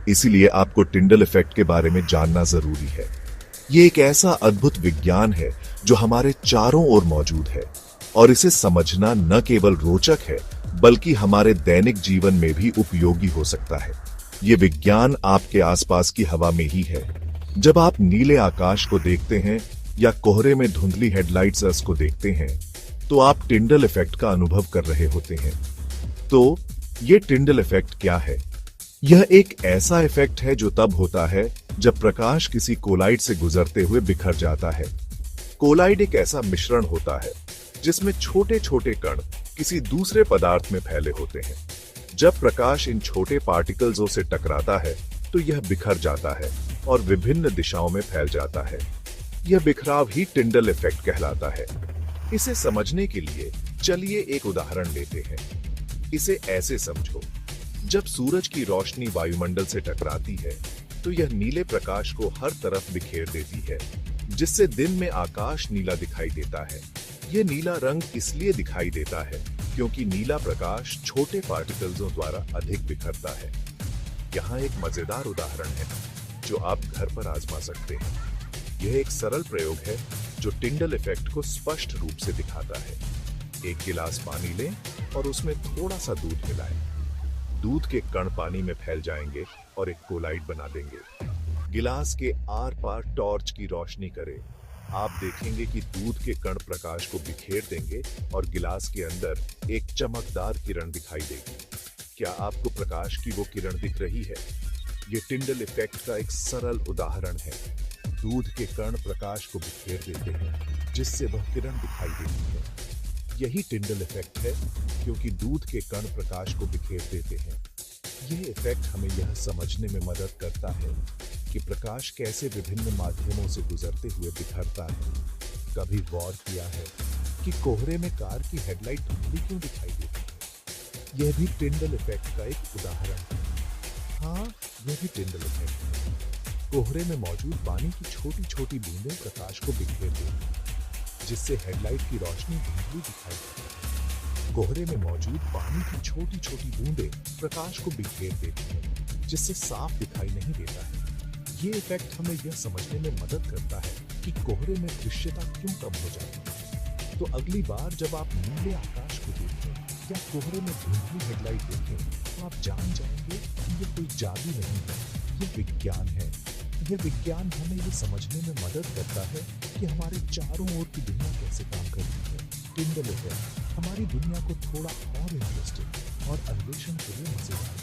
इसीलिए आपको Tyndall effect के बारे में जानना जरूरी है। ये एक ऐसा अद्भुत विज्ञान है जो हमारे चारों ओर मौजूद है और इसे समझना न केवल रोचक है बल्कि हमारे दैनिक जीवन में भी उपयोगी हो सकता है। ये विज्ञान आपके आसपास की हवा में ही है। जब आप नीले आकाश को देखते हैं या कोहरे में धुंधली हेडलाइट्स को देखते हैं तो आप टिंडल इफेक्ट का अनुभव कर रहे होते हैं। तो ये टिंडल इफेक्ट क्या है? यह एक ऐसा इफेक्ट है जो तब होता है जब प्रकाश किसी कोलाइड से गुजरते हुए बिखर जाता है। कोलाइड एक ऐसा मिश्रण होता है जिसमें छोटे छोटे कण किसी दूसरे पदार्थ में फैले होते हैं। जब प्रकाश इन छोटे पार्टिकल्सों से टकराता है तो यह बिखर जाता है और विभिन्न दिशाओं में फैल जाता है। यह बिखराव ही टिंडल इफेक्ट कहलाता है। इसे समझने के लिए चलिए एक उदाहरण लेते हैं। इसे ऐसे समझो, जब सूरज की रोशनी वायुमंडल से टकराती है तो यह नीले प्रकाश को हर तरफ बिखेर देती है, जिससे दिन में आकाश नीला दिखाई देता है। यह नीला रंग इसलिए दिखाई देता है क्योंकि नीला प्रकाश छोटे पार्टिकल्सों द्वारा अधिक बिखरता है। यहाँ एक मजेदार उदाहरण है जो आप घर पर आजमा सकते हैं। यह एक सरल प्रयोग है जो टिंडल इफेक्ट को स्पष्ट रूप से दिखाता है। एक गिलास पानी लें और उसमें थोड़ा सा दूध मिलाएं। दूध के कण पानी में फैल जाएंगे और एक कोलाइड बना देंगे। गिलास के आर पार टॉर्च की रोशनी करें। आप देखेंगे कि दूध के कण प्रकाश को बिखेर देंगे और गिलास के अंदर एक चमकदार किरण दिखाई देगी। क्या आपको प्रकाश की वो किरण दिख रही है? ये टिंडल इफेक्ट का एक सरल उदाहरण है। दूध के कण प्रकाश को बिखेर देते हैं, जिससे वह किरण दिखाई देती है। यही टिंडल इफेक्ट है, क्योंकि दूध के कण प्रकाश को बिखेर देते हैं। यह इफेक्ट हमें यह समझने में मदद करता है कि प्रकाश कैसे विभिन्न माध्यमों से गुजरते हुए बिखरता है। कभी गौर किया है कि कोहरे में कार की हेडलाइट धुंधली क्यों दिखाई देती है? यह भी टिंडल इफेक्ट का एक उदाहरण है। हाँ, यह भी टिंडल इफेक्ट है। कोहरे में मौजूद पानी की छोटी छोटी बूंदें प्रकाश को बिखेर देती हैं, जिससे हेडलाइट की रोशनी धुंधली दिखाई देती है। कोहरे में मौजूद पानी की छोटी छोटी बूंदें प्रकाश को बिखेर देती हैं, जिससे साफ दिखाई नहीं देता है। ये इफेक्ट हमें यह समझने में मदद करता है कि कोहरे में दृश्यता क्यों कम हो जाती है। तो अगली बार जब आप नीले आकाश को देखें या कोहरे में धुंधली हेडलाइट देखें तो आप जान जाएंगे कि ये कोई जादू नहीं है, ये विज्ञान है। यह विज्ञान हमें ये समझने में मदद करता है कि हमारे चारों ओर की दुनिया कैसे काम करती है। टिंडल इफेक्ट हमारी दुनिया को थोड़ा और इंटरेस्टिंग और अन्वेषण के लिए मजेदार